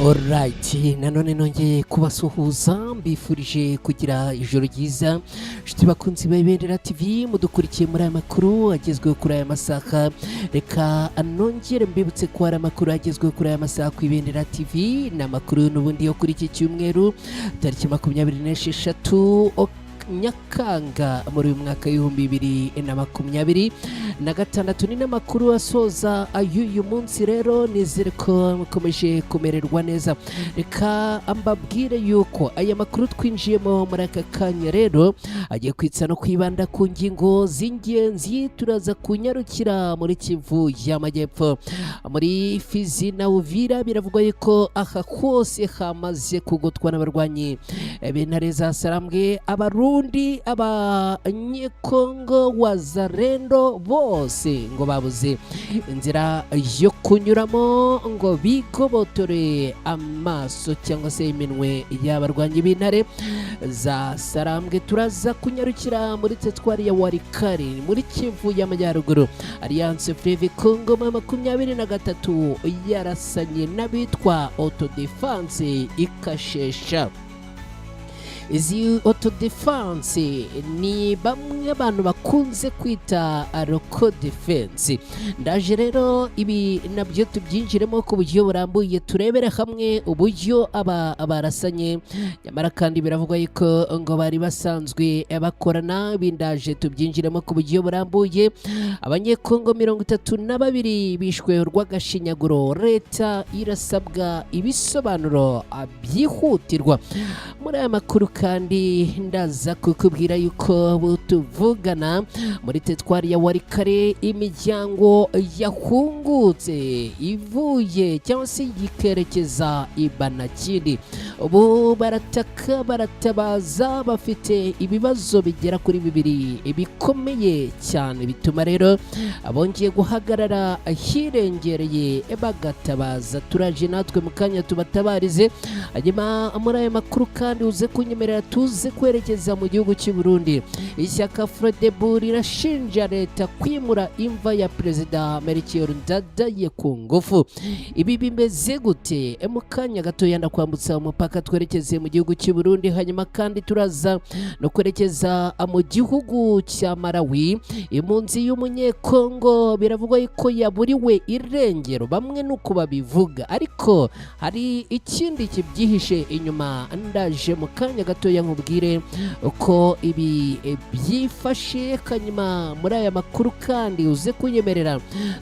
Alright, nanone nongeye kubasuhuza mbifurije kugira ijoro ryiza nshuti bakunzi ba Ibendera TV mudukurikiye muri aya makuru agezweho kuri aya masaha. Reka nongere mbibutse ko hari amakuru agezweho kuri aya masaha ku Ibendera TV, ni amakuru n'ubundi yo kuri iki cyumweru tariki 26 Nyakanga muri uyu mwaka w'2026 ni n'amakuru asoza ay'uyu munsi. Rero nizere ko mukomeje kumererwa neza. Reka mbabwire yuko aya makuru twinjiyemo muri aka kanya rero agiye kwitsa no kwibanda ku ngingo z'ingenzi. Turaza kunyarukira muri Kivu y'Amajyepfo, muri Fizi na Uvira. Biravugwa yuko aha hose hamaze kugotwa n'abarwanyi b'intare za Sarambwe, Abarundi, Abanyekongo, Wazalendo bose ngo babuze inzira yo kunyuramo ngo bigobotore amaso cyangwa se iminwe y'abarwanyi b'intare za Sarambwe. Turaza kunyarukira muri teritwari ya Walikale muri Kivu y'Amajyaruguru. Alliance Fleuve Congo 23 yarasanye n'abitwa Autodefense ikashesha. Izi Autodefense ni bamwe abantu bakunze kwita Local Defense. Ndaje rero ibi nabyo tubyinjiremo ku buryo burambuye, turebere hamwe uburyo abarasanye, nyamara kandi biravugwa yuko ngo bari basanzwe bakorana. Bindaje tubyinjiremo ku buryo burambuye. Abanyekongo 32 bishwe urw'agashinyaguro. Leta irasabwa ibisobanuro byihutirwa. Muri aya makuru kandi ndaza kukubwira yuko tuvugana muri teritwari ya Walikale imiryango yahungutse ivuye cyangwa se yikerekeza Ibanakindi. Ubu barataka baratabaza, bafite ibibazo bigera kuri 2 bikomeye cyane, bituma rero abongeye guhagarara hirengereye bagatabaza. Turaje natwe mu kanya tubatabarize. Hanyuma muri aya makuru kandi uze kunyemerera tuze kwerekeza mu gihugu cy'u Burundi. Ishyaka Frodebu rirashinja leta kwimura imva ya Perezida Melchior Ndadaye ku ngufu. Ibi bimeze gute? Mu kanya gato yanda kwambutsa umupaka twerekeze mu gihugu cy'u Burundi. Hanyuma kandi turaza no kwerekeza mu gihugu cya Malawi. Impunzi y'Umunyekongo biravugwa yuko yaburiwe irengero, bamwe nuko babivuga, ariko hari ikindi kibyihishe inyuma. Ndaje mu kanya gato yankubwire uko ibi byifashe. Kanyuma muri aya makuru kandi uze kunyemerera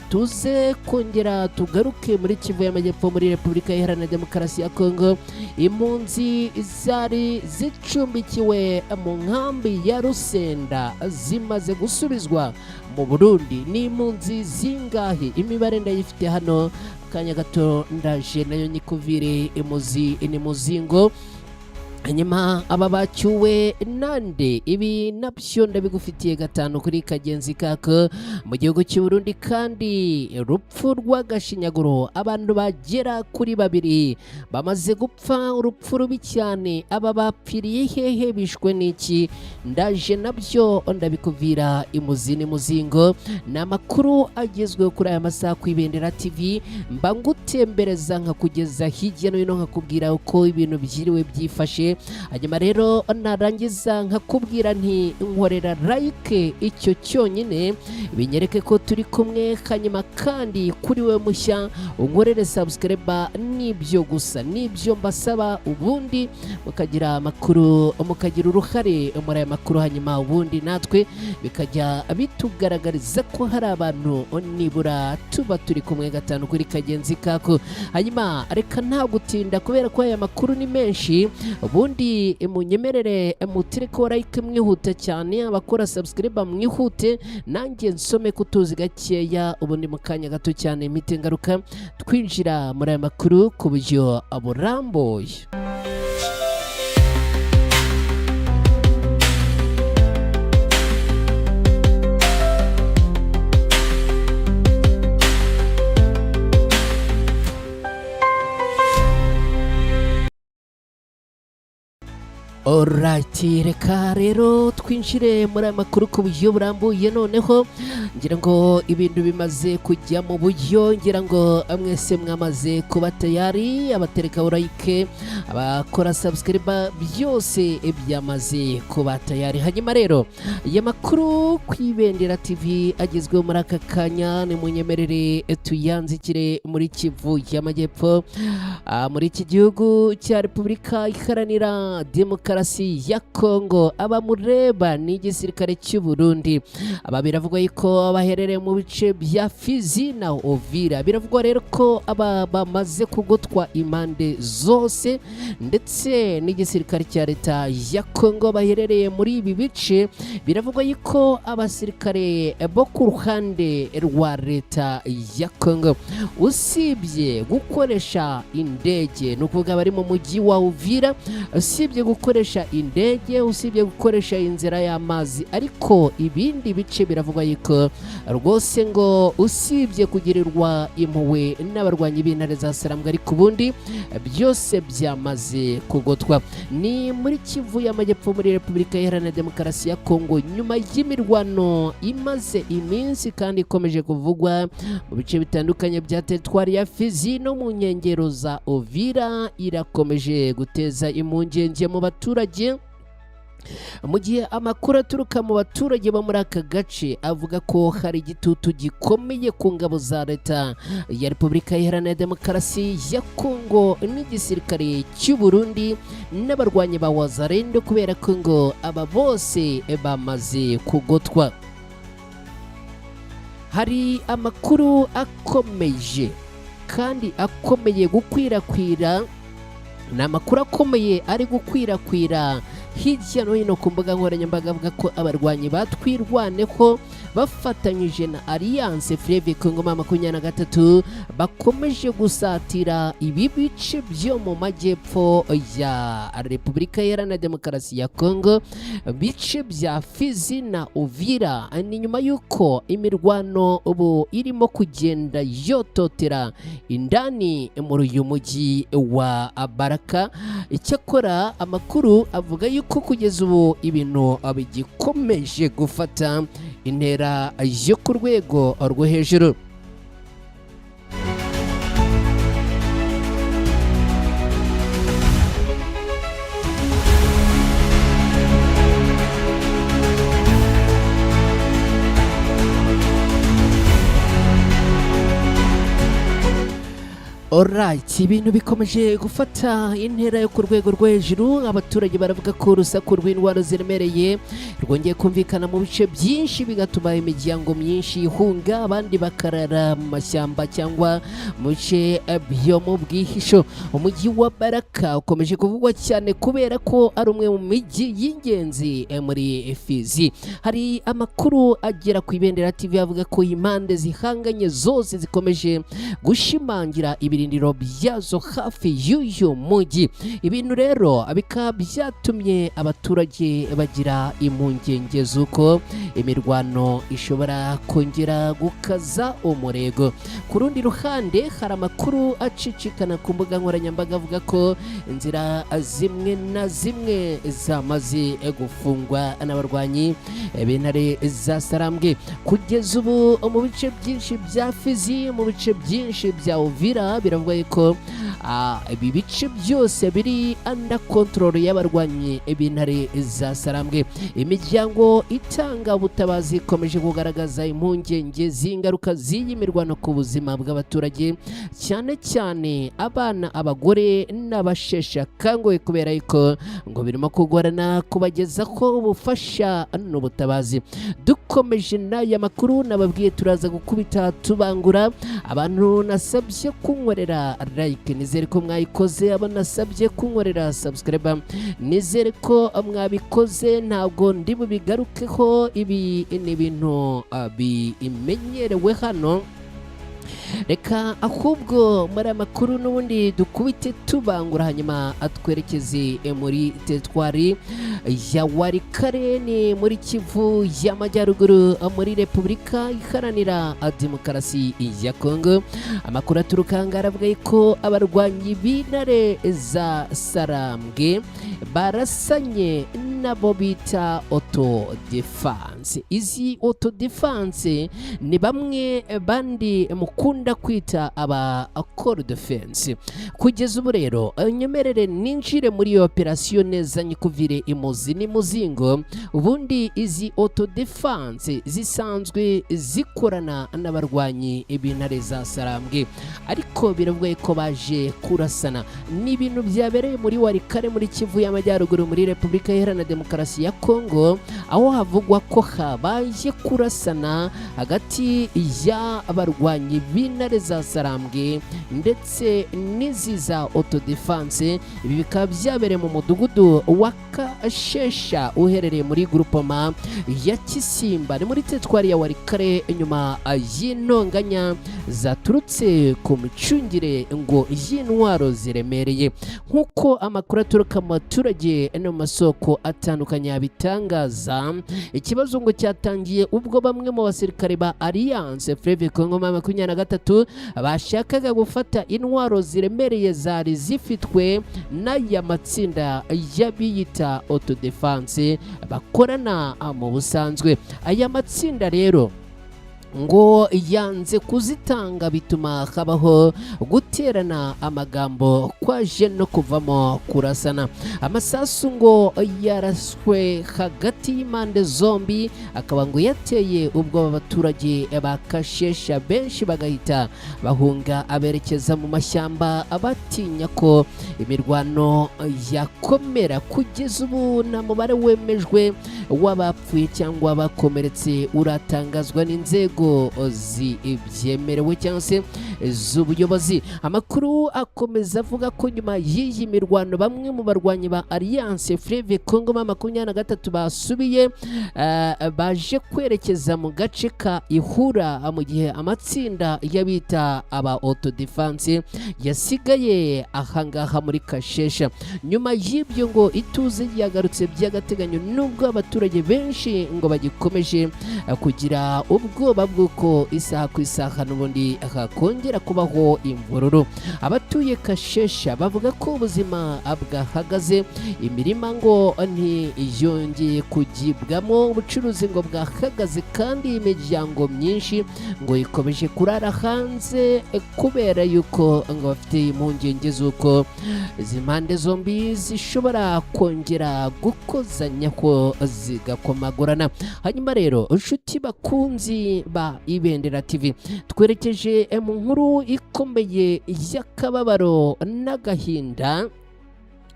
tuze kongera tugaruke muri Kivu y'Amajyepfo muri Repubulika Iharanira Demokarasi ya Kongo. Impunzi zari zicumbikiwe mu nkambi ya Rusenda zimaze gusubizwa mu Burundi. Ni impunzi zingahe? Imibare ndayifite hano. Kanya gato ndaje nayo nyikuvire ni muzingo. Hanyuma aba bacyuwe nande? Ibi nabyo ndabigufitiye gatanu kuri kagenzi kako mu gihugu cy'u Burundi. Kandi urupfu rw'agashinyaguro, abantu bagera kuri 2 bamaze gupfa, urupfu rubi cyane. Aba bapfiriye hehe? Bishwe n'iki? Ndaje nabyo ndabikuvira imuzini muzingo. Ni amakuru agezweho kuri aya masaha ku Ibendera TV, mba ngutembereza nkakugeza hirya no hino, nkakubwira uko ibintu byiriwe byifashe. Hanyuma rero narangiza nkakubwira nti nkorera like, icyo cyonyine binyereke ko turi kumwe. Hanyuma kandi kuri we mushya unkorere subscribe. Nibyo gusa, nibyo mbasaba, ubundi mukagira amakuru, mukagira uruhare muri aya makuru. Hanyuma ubundi natwe bikajya bitugaragariza ko hari abantu nibura tuba turi kumwe gatanu kuri kagenzi kako. Hanyuma reka nta gutinda kubera ko aya makuru ni menshi. Ubundi munyemerere mutireko like mwihuta cyane, abakora subscribe mwihute, nanjye nsome kutuzi gakeya. Ubundi mu kanya gato cyane mite ngaruka twinjira muri aya makuru ku buryo burambuye. Alright, reka rero twinjire muri aya makuru ku buryo burambuye. Noneho ngira ngo ibintu bimaze kujya mu buryo, ngira ngo mwese mwamaze kuba tayari, abatereka like, abakora subscribe, byose byamaze kuba tayari. Hanyuma rero aya makuru ku Ibendera TV agezweho muri aka kanya, ni munyemerere tuyanzikire muri Kivu y'Amajyepfo, muri iki gihugu cya Repubulika Iharanira Demokarasi ya Kongo. Abamureba ni igisirikare cy'u Burundi, aba biravugwa yuko baherereye mu bice bya Fizi na Uvira. Biravugwa rero ko aba bamaze kugotwa impande zose, ndetse n'igisirikare cya leta ya Kongo baherereye muri ibi bice. Biravugwa yuko abasirikare bo ku ruhande rwa leta ya Kongo, usibye gukoresha indege, ni ukuvuga bari mu mujyi wa Uvira, usibye gukoresha indege, usibye gukoresha inzira y'amazi, ariko ibindi bice biravugwa yuko rwose ngo usibye kugirirwa impuhwe n'abarwanyi b'intare za Sarambwe, ariko ubundi byose byamaze kugotwa. Ni muri Kivu y'Amajyepfo muri Repubulika Iharanira Demokarasi ya Kongo, nyuma y'imirwano imaze iminsi kandi ikomeje kuvugwa mu bice bitandukanye bya teritwari ya Fizi no mu nkengero za Uvira, irakomeje guteza impungenge mu baturage, mu gihe amakuru aturuka mu baturage bo muri aka gace avuga ko hari igitutu gikomeye ku ngabo za leta ya Repubulika Iharanira Demokarasi ya Kongo n'igisirikare cy'u Burundi n'abarwanyi ba Wazalendo, kubera ko ngo aba bose bamaze kugotwa. Hari amakuru akomeje kandi akomeye gukwirakwira, ni amakuru akomeye ari gukwirakwira hirya no hino ku mbuga nkoranyambaga, avuga ko abarwanyi batwirwaneho bafatanyije na Alliance Fleuve Congo 23 bakomeje gusatira ibi bice byo mu majyepfo ya Repubulika Iharanira Demokarasi ya Kongo, bice bya Fizi na Uvira. Ni nyuma y'uko imirwano ubu irimo kugenda yototera indani muri uyu mujyi wa Baraka. Icyakora amakuru avuga yuko kugeza ubu ibintu bigikomeje gufata intera yo ku rwego rwo hejuru. Alright, ibintu bikomeje gufata intera yo ku rwego rwo hejuru. Abaturage baravuga ko urusaku rw'indwara ziremereye rwongeye kumvikana mu bice byinshi, bigatuma imiryango myinshi ihunga, abandi bakarara mu mashyamba cyangwa mu bice byo mu bwihisho. Umujyi wa Baraka ukomeje kuvugwa cyane kubera ko ari umwe mu mijyi y'ingenzi muri Fizi. Hari amakuru agera ku Ibendera TV avuga ko impande zihanganye zose zikomeje gushimangira ibirindiro byazo hafi y'uyu mujyi. Ibintu rero bikaba byatumye abaturage bagira impungenge z'uko imirwano ishobora kongera gukaza umurego. Ku rundi ruhande hari amakuru acicikana ku mbuga nkoranyambaga avuga ko inzira zimwe na zimwe zamaze gufungwa n'abarwanyi b'intare za Sarambwe. Kugeza ubu mu bice byinshi bya Fizi, mu bice byinshi bya Uvira, biravuga ko ibi bice byose biri under control y'abarwanyi b'intare za Sarambwe. Imiryango itanga ubutabazi ikomeje kugaragaza impungenge z'ingaruka z'iyi mirwano ku buzima bw'abaturage, cyane cyane abana, abagore n'abasheshe akanguhe, kubera ko ngo birimo kugorana kubagezaho ubufasha n'ubutabazi. Dukomeje n'aya makuru nababwiye, turaza gukubita tubangura. Abantu nasabye kunkorera like, nizere ko mwayikoze. Abo nasabye kunkorera subscribe, nizere ko mwabikoze. Ntabwo ndi bubigarukeho, ibi ni ibintu bimenyerewe hano reka ahubwo muri amakuru n'ubundi dukubite tubangura hanyuma atwerekeze muri teritwari ya Warikare ni muri Kivu y'Amajyaruguru muri Repubulika Iharanira Demokarasi ya Kongo. Amakuru aturuka ngaravuga ko abarwanyi b'intare za Sarambwe barasanye nabo bita auto defense. Izi auto defense ni bamwe bandi mukunda kwita aba accord defense. Kugeza ubu rero nyemerere ninjire muri iyo operation neza nyikuvire imuzi ni muzingo. Ubundi izi auto defense zisanzwe zikorana n'abarwanyi b'intare za Sarambwe, ariko biravuga ko baje kurasana. Ni ibintu byabereye muri Warikare muri Kivu y'Amajyaruguru muri Repubulika Iharanira Demokarasi ya Kongo, aho havugwa ko habaye kurasana hagati y'abarwanyi b'intare za Sarambwe ndetse n'izi za auto defense. Ibi bikaba byabereye mu mudugudu wa Kashesha uherereye muri groupement ya Kisimba ni muri teritwari ya Warikare, nyuma y'intonganya zaturutse ku micungire ngo y'intwaro ziremereye. Nk'uko amakuru aturuka mu baturage no mu masoko atandukanye abitangaza, ikibazo ngo cyatangiye ubwo bamwe mu basirikare ba Alliance Fleuve Congo 23 bashakaga gufata intwaro ziremereye zari zifitwe n'aya matsinda y'abiyita auto defense bakorana mu busanzwe. Aya matsinda rero ngo yanze kuzitanga, bituma habaho guterana amagambo kwaje no kuvamo kurasana. Amasasu ngo yaraswe hagati y'impande zombi, akaba ngo yateye ubwo abaturage bakashesha benshi bagahita bahunga aberekeza mu mashyamba abatinya ko imirwano yakomera. Kugeza ubu nta mubare wemejwe w'abapfuye cyangwa abakomeretse uratangazwa n'inzego zibyemerewe cyangwa se z'ubuyobozi. Amakuru akomeza avuga ko nyuma y'iyi mirwano bamwe mu barwanyi ba Alliance Fleuve Congo 23 basubiye baje kwerekeza mu gace ka Ihura, mu gihe amatsinda y'abita aba auto defense yasigaye ahangaha muri Kashesha. Nyuma y'ibyo ngo ituze yagarutse by'agateganyo, nubwo abaturage benshi ngo bagikomeje kugira ubwoba bw'uko isaha ku isaha n'ubundi hakongera kubaho imvururu. Abatuye Kashesha bavuga ko ubuzima bwahagaze, imirima ngo ntiyongeye kugibwamo, ubucuruzi ngo bwahagaze, kandi imiryango myinshi ngo ikomeje kurara hanze kubera yuko ngo bafite impungenge z'uko izi mpande zombi zishobora kongera gukozanya ko zigakomagurana. Hanyuma rero inshuti bakunzi ba Ibendera TV, twerekeje mu nkuru ikomeye y'akababaro n'agahinda.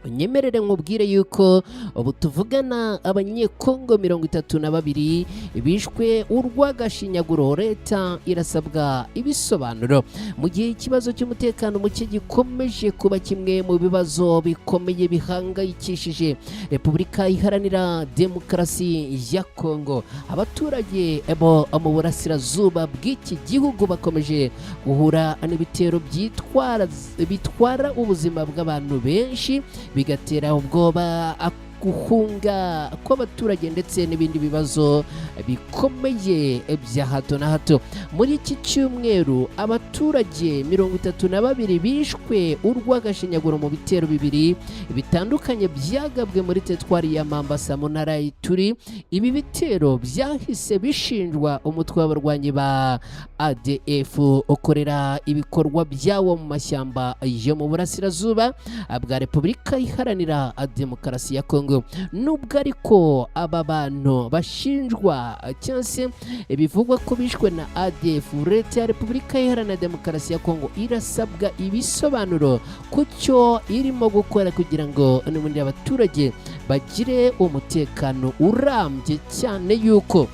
Nyemerere nkubwire yuko ubu tuvugana abanyekongo 32 bishwe urw'agashinyaguro. Leta irasabwa ibisobanuro mu gihe ikibazo cy'umutekano muke gikomeje kuba kimwe mu bibazo bikomeye bihangayikishije Repubulika Iharanira Demokarasi ya Kongo. Abaturage bo mu burasirazuba bw'iki gihugu bakomeje guhura n'ibitero bitwara ubuzima bw'abantu benshi, bigatera ubwoba, guhunga kw'abaturage ndetse n'ibindi bibazo bikomeye bya hato na hato. Muri iki cyumweru abaturage 32 bishwe urw'agashinyaguro mu bitero bibiri bitandukanye byagabwe muri teritwari ya Mambasa mu ntara y'Ituri. Ibi bitero byahise bishinjwa umutwe w'abarwanyi ba ADF ukorera ibikorwa byawo mu mashyamba yo mu burasirazuba bwa Repubulika Iharanira Demokarasi ya Kongo. Nubwo ariko aba bantu bashinjwa cyangwa se bivugwa ko bishwe na ADF, Leta ya Repubulika Iharanira Demokarasi ya Kongo irasabwa ibisobanuro ku cyo irimo gukora kugira ngo n'ubundi abaturage bagire umutekano urambye, cyane yuko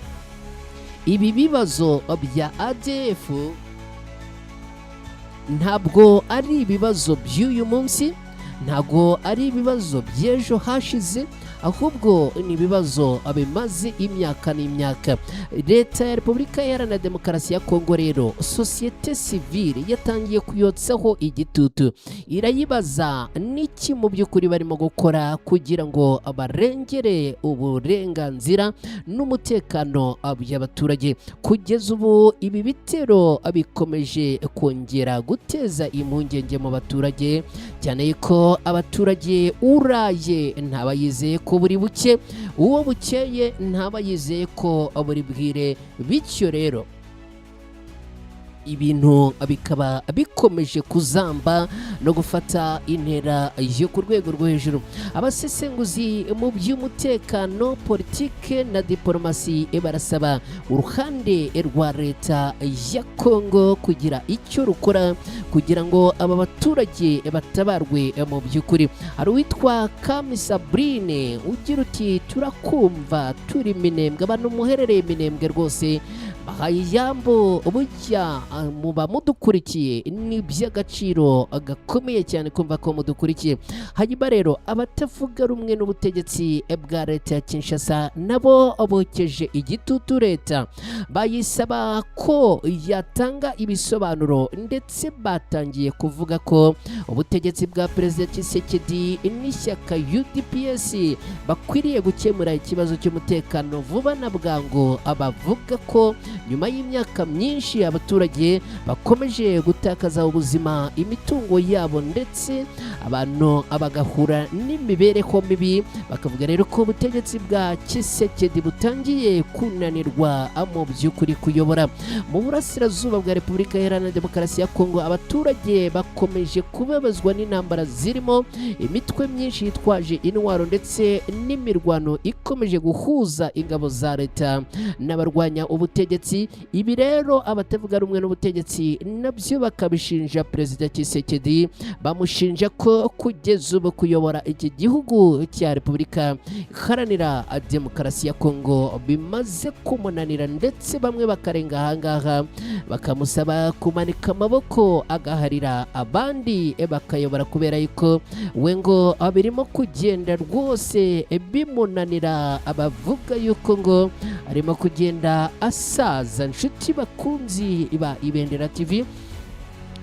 ibi bibazo bya ADF ntabwo ari ibibazo by'uyu munsi, ntago ari ibibazo by'ejo hashize, ahubwo ni ibibazo bimaze imyaka n'imyaka. Leta ya Repubulika Iharanira Demokarasi ya Kongo rero sosiyete sivile yatangiye kuyotsaho igitutu, irayibaza n'iki mu by'ukuri barimo gukora kugira ngo barengere uburenganzira n'umutekano by'abaturage. Kugeza ubu ibi bitero bikomeje kongera guteza impungenge mu baturage, cyane ko abaturage uraye ntaba yizeye ko buri buke, uwo bukeye ntaba yizeye ko buri bwire. Bityo rero ibintu bikaba bikomeje kuzamba no gufata intera yo ku rwego rwo hejuru. Abasesenguzi mu by'umutekano, politike na diplomasi barasaba uruhande rwa leta ya Kongo kugira icyo rukora kugira ngo aba baturage batabarwe mu by'ukuri. Hari uwitwa Kami Sabrine ugira uti turakumva turi Minembwe, abantu muherereye Minembwe rwose bahaye ijambo, burya muba mudukurikiye, ni iby'agaciro gakomeye cyane kumva ko mudukurikiye. Hanyuma rero abatavuga rumwe n'ubutegetsi bwa leta ya Kinshasa nabo bokeje igitutu leta, bayisaba ko yatanga ibisobanuro, ndetse batangiye kuvuga ko ubutegetsi bwa Perezida Tshisekedi n'ishyaka UDPS bakwiriye gukemura ikibazo cy'umutekano vuba na bwangu. Abavuga ko nyuma y'imyaka myinshi abaturage bakomeje gutakaza ubuzima, imitungo yabo, ndetse abantu bagahura n'imibereho mibi, bakavuga rero ko ubutegetsi bwa Tshisekedi butangiye kunanirwa mu by'ukuri kuyobora. Mu burasirazuba bwa Repubulika Iharanira Demokarasi ya Kongo, abaturage bakomeje kubabazwa n'intambara zirimo imitwe myinshi yitwaje intwaro, ndetse n'imirwano ikomeje guhuza ingabo za leta n'abarwanya ubutegetsi. Ibi rero abatavuga rumwe n'ubutegetsi nabyo bakabishinja Perezida Tshisekedi, bamushinja ko kugeza ubu kuyobora iki gihugu cya Repubulika Iharanira Demokarasi ya Kongo bimaze kumunanira, ndetse bamwe bakarenga ahangaha bakamusaba kumanika amaboko agaharira abandi bakayobora, kubera yuko we ngo birimo kugenda rwose bimunanira. Abavuga yuko ngo arimo kugenda asaza. Nshuti bakunzi ba Ibendera TV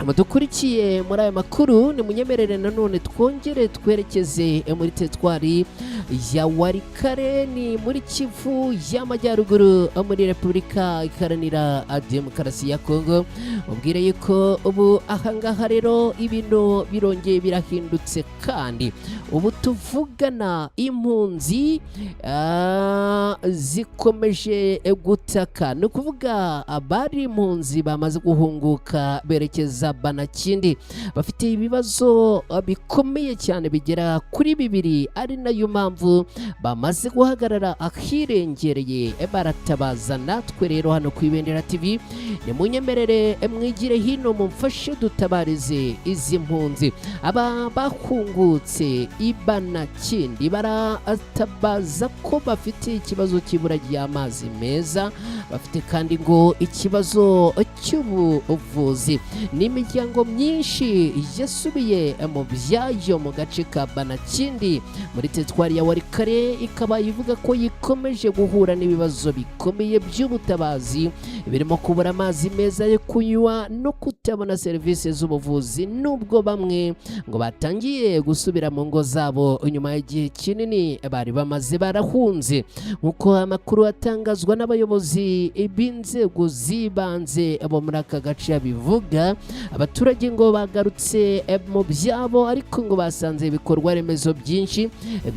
mudukurikiye muri aya makuru, ni munyemerere nanone twongere twerekeze muri teritwari ya Walikale, ni muri Kivu y'Amajyaruguru muri Repubulika Iharanira Demokarasi ya Kongo. Ubwire yuko ubu ahangaha rero ibintu birongeye birahindutse, kandi ubu tuvugana impunzi zikomeje gutaka. Ni ukuvuga abari impunzi bamaze guhunguka berekeza Banakindi, bafite ibibazo bikomeye cyane bigera kuri 2, ari nayo mpamvu bamaze guhagarara ahirengereye baratabaza. Natwe rero hano ku Ibendera TV ni munyemerere mwigire hino, mumfashe dutabarize izi mpunzi. Aba bahungutse Banakindi baratabaza ko bafite ikibazo cy'ibura ry'amazi meza, bafite kandi ngo ikibazo cy'ubuvuzi. Imiryango myinshi yasubiye mu byayo mu gace ka Banakindi muri teritwari ya Walikale, ikaba ivuga ko yikomeje guhura n'ibibazo bikomeye by'ubutabazi, birimo kubura amazi meza yo kunywa no kutabona serivisi z'ubuvuzi, nubwo bamwe ngo batangiye gusubira mu ngo zabo nyuma y'igihe kinini bari bamaze barahunze. Nk'uko amakuru atangazwa n'abayobozi b'inzego z'ibanze bo muri aka gace bivuga, abaturage ngo bagarutse mu byabo, ariko ngo basanze ibikorwa remezo byinshi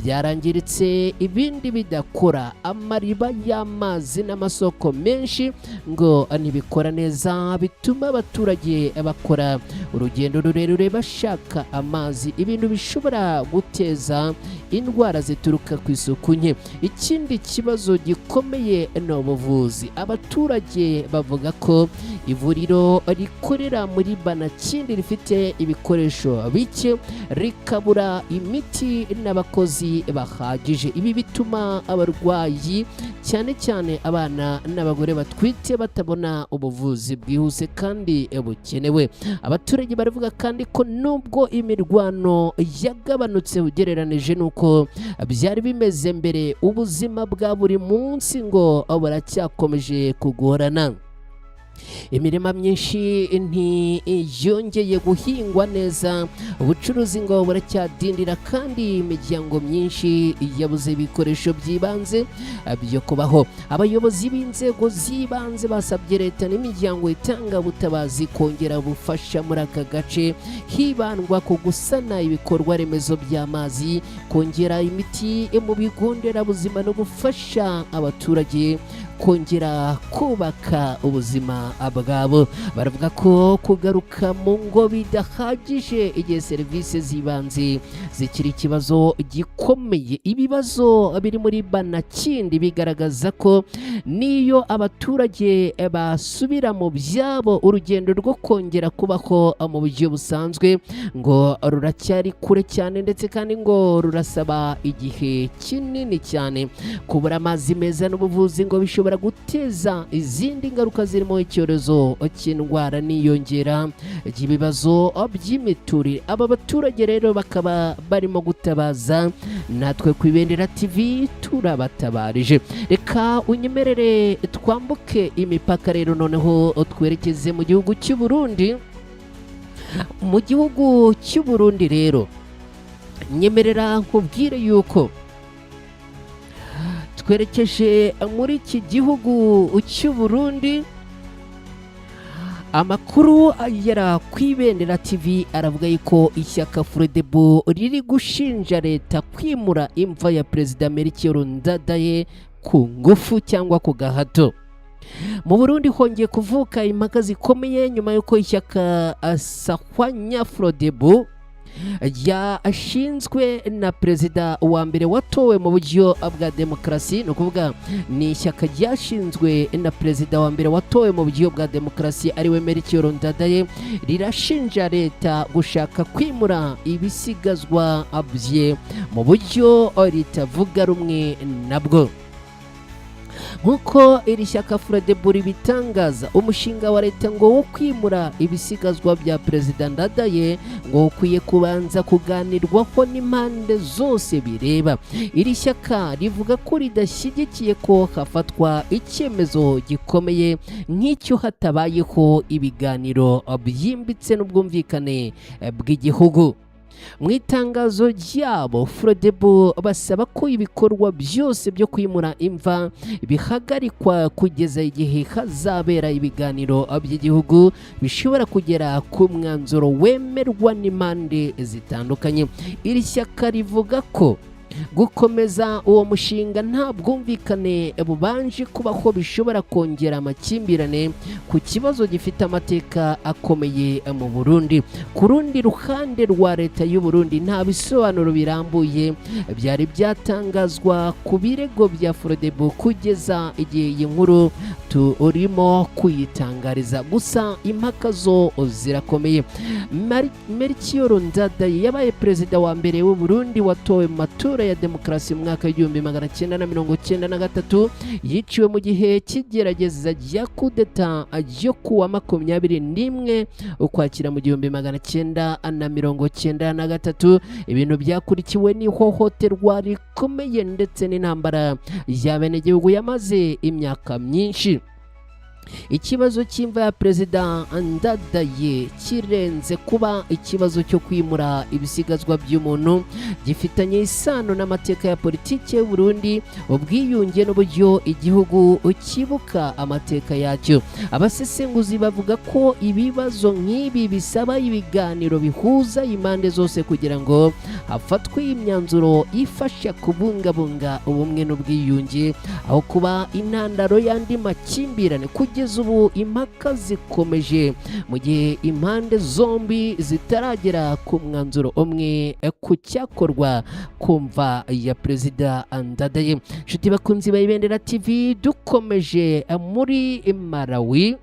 byarangiritse, ibindi bidakora. Amariba y'amazi n'amasoko menshi ngo ntibikora neza, bituma abaturage bakora urugendo rurerure bashaka amazi, ibintu bishobora guteza indwara zituruka ku isuku nke. Ikindi kibazo gikomeye ni ubuvuzi. Abaturage bavuga ko ivuriro rikorera muri Banakindi rifite ibikoresho bike, rikabura imiti n'abakozi bahagije. Ibi bituma abarwayi cyane cyane abana n'abagore batwite batabona ubuvuzi bwihuse kandi bukenewe. Abaturage baravuga kandi ko nubwo imirwano yagabanutse ugereranije nuko byari bimeze mbere, ubuzima bwa buri munsi ngo buracyakomeje kugorana. Imirima myinshi ntiyongeye guhingwa neza, ubucuruzi ngo buracyadindira kandi imiryango myinshi yabuze ibikoresho by'ibanze byo kubaho. Abayobozi b'inzego z'ibanze basabye leta n'imiryango itanga ubutabazi kongera ubufasha muri aka gace, hibandwa ku gusana ibikorwa remezo by'amazi, kongera imiti mu bigo nderabuzima no gufasha abaturage kongera kubaka ubuzima bwabo. Baravuga ko kugaruka mu ngo bidahagije igihe serivisi z'ibanze zikiri ikibazo gikomeye. Ibibazo biri muri Banakindi bigaragaza ko niyo abaturage basubira mu byabo, urugendo rwo kongera kubaho mu buryo busanzwe ngo ruracyari kure cyane, ndetse kandi ngo rurasaba igihe kinini cyane. Kubura amazi meza n'ubuvuzi ngo bishobora guteza izindi ngaruka zirimo icyorezo cy'indwara n'iyongera ry'ibibazo by'imiturire. Aba baturage rero bakaba barimo gutabaza, natwe ku Ibendera TV turabatabarije. Reka unyemerere twambuke imipaka rero noneho twerekeze mu gihugu cy'u Burundi. Mu gihugu cy'u Burundi rero nyemerera nkubwire yuko twerekeje muri iki gihugu cy'u Burundi. Amakuru agera ku Ibendera TV aravuga yuko ishyaka Frodebu riri gushinja leta kwimura imva ya Perezida Melchior Ndadaye ku ngufu cyangwa ku gahato. Mu Burundi hongeye kuvuka impaka zikomeye nyuma y'uko ishyaka Sahwanya Frodebu yashinzwe na perezida wa mbere watowe mu buryo bwa demokarasi. Ni ukuvuga ni ishyaka ryashinzwe na perezida wa mbere watowe mu buryo bwa demokarasi ariwe Melchior Ndadaye, rirashinja leta gushaka kwimura ibisigazwa bye mu buryo ritavuga rumwe nabwo. Nk'uko iri shyaka Frodebu ribitangaza, umushinga wa leta ngo wo kwimura ibisigazwa bya Perezida Ndadaye ngo ukwiye kubanza kuganirwaho n'impande zose bireba. Iri shyaka rivuga ko ridashyigikiye ko hafatwa icyemezo gikomeye nk'icyo hatabayeho ibiganiro byimbitse n'ubwumvikane bw'igihugu. Mu itangazo ryabo, Frodebu basaba ko ibikorwa byose byo kwimura imva bihagarikwa kugeza igihe hazabera ibiganiro by'igihugu bishobora kugera ku mwanzuro wemerwa n'impande zitandukanye. Iri shyaka rivuga ko gukomeza uwo mushinga nta bwumvikane bubanje kubaho bishobora kongera amakimbirane ku kibazo gifite amateka akomeye mu Burundi. Ku rundi ruhande rwa leta y'u Burundi nta bisobanuro birambuye byari byatangazwa ku birego bya Frodebu kugeza igihe iyi nkuru turimo kuyitangariza. Gusa impaka zo zirakomeye. Melchior Ndadaye yabaye perezida wa mbere w'u Burundi watowe mu matora ya demokarasi mu mwaka w'1993, yiciwe mu gihe cy'igerageza rya kudeta ryo kuwa 21 Ukwakira mu 1993. Ibintu byakurikiwe n'ihohoterwa rikomeye ndetse n'intambara y'abenegihugu yamaze imyaka myinshi. Ikibazo cy'imva ya Perezida Ndadaye kirenze kuba ikibazo cyo kwimura ibisigazwa by'umuntu, gifitanye isano n'amateka ya politiki y'u Burundi, ubwiyunge n'uburyo igihugu ukibuka amateka yacyo. Abasesenguzi bavuga ko ibibazo nk'ibi bisaba ibiganiro bihuza impande zose kugira ngo hafatwe imyanzuro ifasha kubungabunga ubumwe n'ubwiyunge, aho kuba intandaro y'andi makimbirane. Kugeza ubu impaka zikomeje mu gihe impande zombi zitaragera ku mwanzuro umwe ku cyakorwa kumva ya Perezida Ndadaye. Nshuti bakunzi ba Ibendera TV, dukomeje muri Malawi.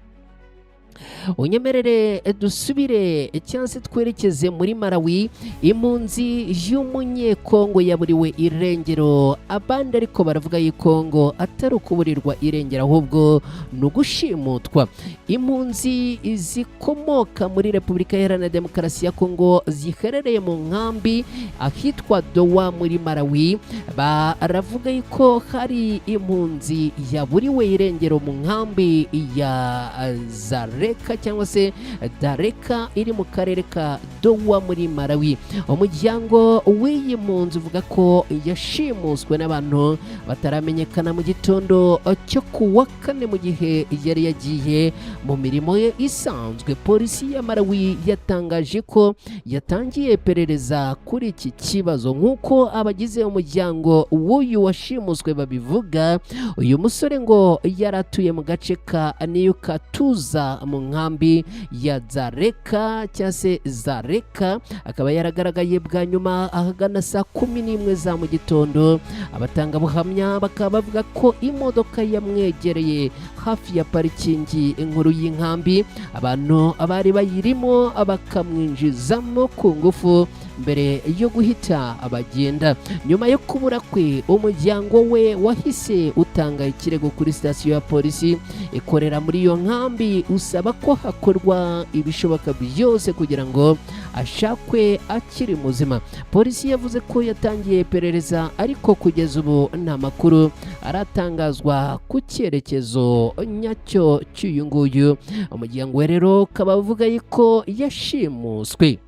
unyemerere dusubire cyangwa se twerekeze muri Malawi. Impunzi y'umunyekongo yaburiwe irengero, abandi ariko baravuga yuko ngo atari ukuburirwa irengero ahubwo ni ugushimutwa. Impunzi zikomoka muri Repubulika Iharanira Demokarasi ya Kongo ziherereye mu nkambi ahitwa Dowa muri Malawi, baravuga yuko hari impunzi yaburiwe irengero mu nkambi ya Zareka cyangwa se Dareka iri mu karere ka Dowa muri Malawi. Umuryango w'iyi mpunzi uvuga ko yashimuswe n'abantu bataramenyekana mu gitondo cyo kuwa kane mu gihe yari yagiye mu mirimo ye isanzwe. Polisi ya Malawi yatangaje ko yatangiye iperereza kuri iki kibazo. Nk'uko abagize umuryango w'uyu washimuswe babivuga, uyu musore ngo yaratuye mu gace ka Niyukatuza mu nkambi ya Zareka cyangwa se Zareka, akaba yaragaragaye bwa nyuma ahagana saa 11 za mu gitondo. Abatangabuhamya bakaba bavuga ko imodoka yamwegereye hafi ya parikingi inkuru y'inkambi, abantu abari bayirimo bakamwinjizamo ku ngufu mbere yo guhita abagenda. Nyuma yo kubura kwe, umuryango we wahise utanga ikirego kuri sitasiyo ya polisi ikorera muri iyo nkambi usaba ko hakorwa ibishoboka byose kugira ngo ashakwe akiri muzima. Polisi yavuze ko yatangiye iperereza ariko kugeza ubu nta makuru aratangazwa ku cyerekezo nyacyo cy'uyu nguyu. Umuryango we rero ukaba uvuga yuko yashimuswe.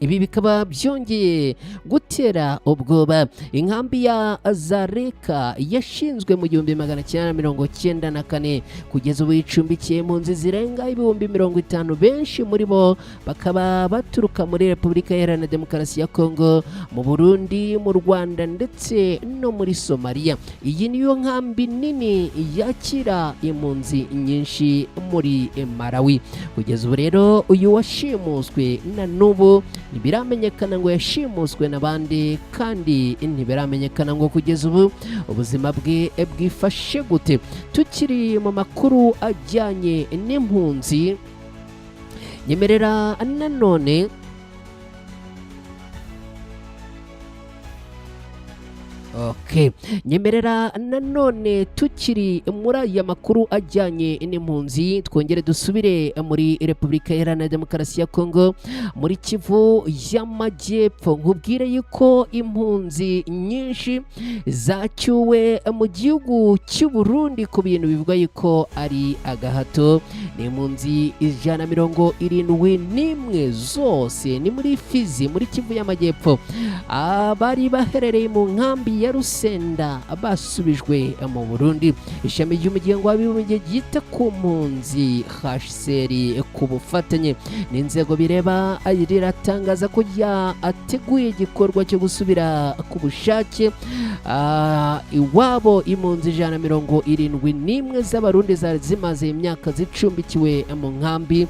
Ibi bikaba byongeye gutera ubwoba. Inkambi ya Zareka yashinzwe mu 1994 kugeza ubu icumbikiye impunzi zirenga 50,000, benshi muri bo bakaba baturuka muri Repubulika Iharanira Demokarasi ya Kongo, mu Burundi, mu Rwanda ndetse no muri Somalia. Iyi niyo nkambi nini yakira impunzi nyinshi muri Malawi. Kugeza ubu rero uyu washimuswe na n'ubu ntibiramenyekana ngo yashimuswe n'abandi, kandi ntibiramenyekana ngo kugeza ubu ubuzima bwe bwifashe gute. Tukiri mu makuru ajyanye n'impunzi, nyemerera nanone nyemerera nanone tukiri muri aya makuru ajyanye n'impunzi, twongere dusubire muri Repubulika Iharanira Demokarasi ya Kongo muri Kivu y'Amajyepfo. Nkubwire yuko impunzi nyinshi zacyuwe mu gihugu cy'u Burundi ku bintu bivuga yuko ari agahato. Ni impunzi 171 zose ni muri Fizi muri Kivu y'Amajyepfo, abari baherereye mu nkambi ya Rusenda basubijwe mu Burundi. Ishami ry'umuryango w'abibumbye ryita ku mpunzi HCR ku bufatanye n'inzego bireba riratangaza ko ryateguye igikorwa cyo gusubira ku bushake iwabo impunzi 171 z'abarundi zari zimaze imyaka zicumbikiwe mu nkambi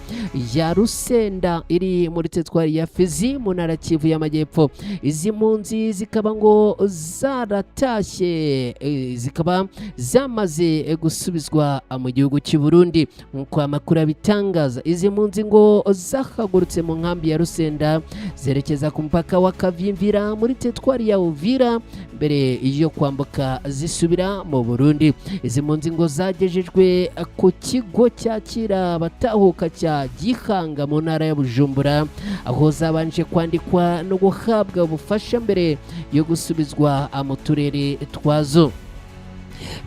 ya Rusenda iri muri teritwari ya Fizi mu ntara Kivu y'Amajyepfo. Izi mpunzi zikaba ngo zaratashye, zikaba zamaze gusubizwa mu gihugu cy'u Burundi. Nk'uko amakuru abitangaza, izi mpunzi ngo zahagurutse mu nkambi ya Rusenda zerekeza ku mupaka wa Kavimvira muri teritwari ya Uvira mbere yo kwambuka zisubira mu Burundi. Izi mpunzi ngo zagejejwe ku kigo cyakira abatahuka cya Gihanga mu ntara ya Bujumbura, aho zabanje kwandikwa no guhabwa ubufasha mbere yo gusubizwa mu turere twazo.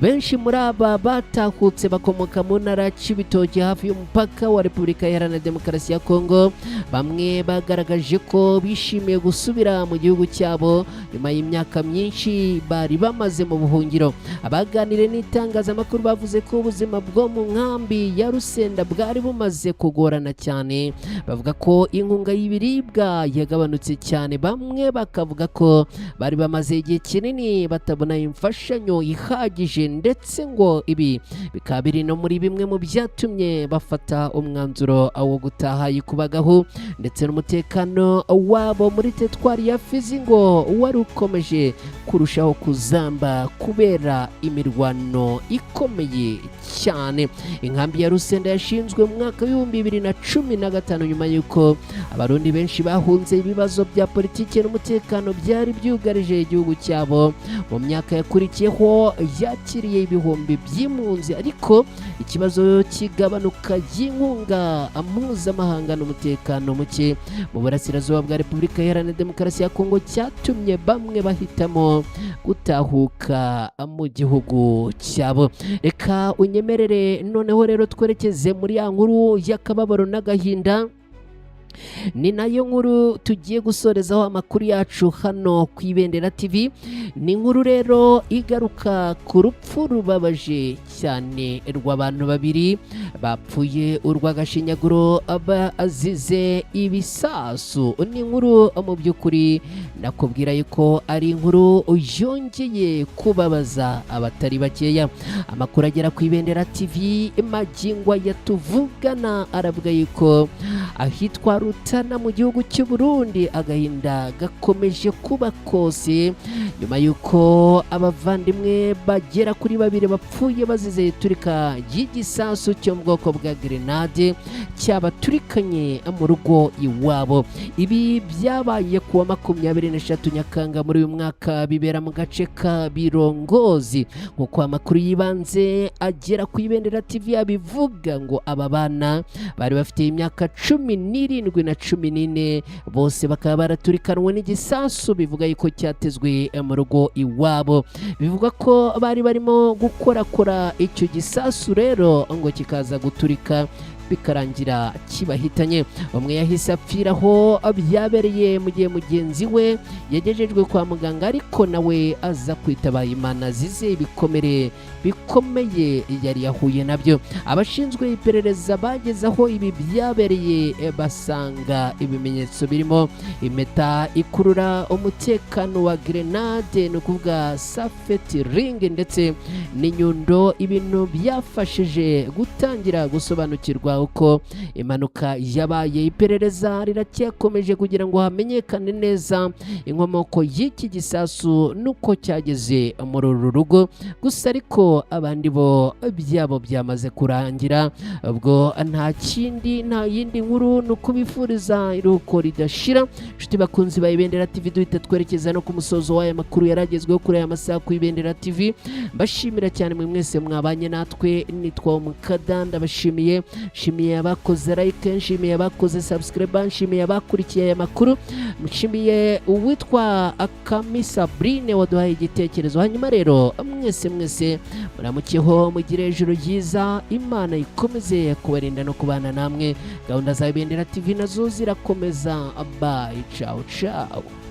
Benshi muri aba batahutse bakomoka mu ntara Cibitoke hafi y'umupaka wa Repubulika Iharanira Demokarasi ya Kongo. Bamwe bagaragaje ko bishimiye gusubira mu gihugu cyabo nyuma y'imyaka myinshi bari bamaze mu buhungiro. Abaganire n'itangazamakuru bavuze ko ubuzima bwo mu nkambi ya Rusenda bwari bumaze kugorana cyane. Bavuga ko inkunga y'ibiribwa yagabanutse cyane. Bamwe bakavuga ko bari bamaze igihe kinini batabona imfashanyo ihagije bihagije, ndetse ngo ibi bikaba biri no muri bimwe mu byatumye bafata umwanzuro wo gutaha ikubagahu, ndetse n'umutekano wabo muri teritwari ya Fizi ngo wari ukomeje kurushaho kuzamba kubera imirwano ikomeye cyane. Inkambi ya Rusenda yashinzwe mu mwaka w'ibihumbi 2015 nyuma y'uko abarundi benshi bahunze ibibazo bya politiki n'umutekano byari byugarije igihugu cyabo. Mu myaka yakurikiyeho yakiriye ibihumbi by'impunzi, ariko ikibazo cy'igabanuka ry'inkunga mpuzamahanga n'umutekano muke mu burasirazuba bwa Repubulika Iharanira Demokarasi ya Kongo cyatumye bamwe bahitamo gutahuka mu gihugu cyabo. Reka unyemerere noneho rero twerekeze muri ya nkuru y'akababaro n'agahinda, ni nayo nkuru tugiye gusorezaho amakuru yacu hano ku Ibendera TV. Ni inkuru rero igaruka ku rupfu rubabaje cyane rw'abantu babiri bapfuye urw'agashinyaguro bazize ibisasu. Ni inkuru mu by'ukuri nakubwira yuko ari inkuru yongeye kubabaza abatari bakeya. Amakuru agera ku Ibendera TV magingwa yatuvugana aravuga yuko ahitwa Rutana mu gihugu cy'u Burundi agahinda gakomeje kuba kose nyuma yuko abavandimwe bagera kuri babiri bapfuye bazize iturika ry'igisasu cyo mu bwoko bwa grenade cyabaturikanye mu rugo iwabo. Ibi byabaye kuwa 23 Nyakanga muri uyu mwaka, bibera mu gace ka Birongozi. Nk'uko amakuru yibanze agera ku Ibendera TV abivuga ngo aba bana bari bafite imyaka 17 na 14, bose bakaba baraturikanwe n'igisasu bivuga yuko cyatezwe mu rugo iwabo. Bivuga ko bari barimo gukorakora icyo gisasu rero ngo kikaza guturika bikarangira kibahitanye. Umwe yahise apfiraho byabereye mu gihe mugenzi we yagejejwe kwa muganga, ariko nawe aza kwitaba Imana azize ibikomere bikomeye yari yahuye nabyo. Abashinzwe iperereza bageze aho ibi byabereye basanga ibimenyetso birimo impeta ikurura umutekano wa grenade, ni ukuvuga safety ring, ndetse n'inyundo, ibintu byafashije gutangira gusobanukirwa uko impanuka yabaye. Iperereza riracyakomeje kugira ngo hamenyekane neza inkomoko y'iki gisasu nuko cyageze muri uru rugo. Gusa ariko abandi bo byabo byamaze kurangira, ubwo nta yindi nkuru nuko bifuriza iruhuko ridashira. Nshuti bakunzi ba Ibendera TV, duhita twerekeza no ku musozo w'aya makuru yaragezweho kuri aya masaha ku Ibendera TV. Mbashimira cyane mwe mwese mwabanye natwe, nitwa Mukadanda. Bashimiye abakoze like, nshimiye abakoze subscribe, nshimiye abakurikiye aya makuru, nshimiye uwitwa Akami Sabrine waduhaye igitekerezo. Hanyuma rero mwese muramukeho, mugire ijoro ryiza, Imana ikomeze kubarinda no kubana namwe. Gahunda za Ibendera TV nazo zirakomeza. Bye, ciao ciao.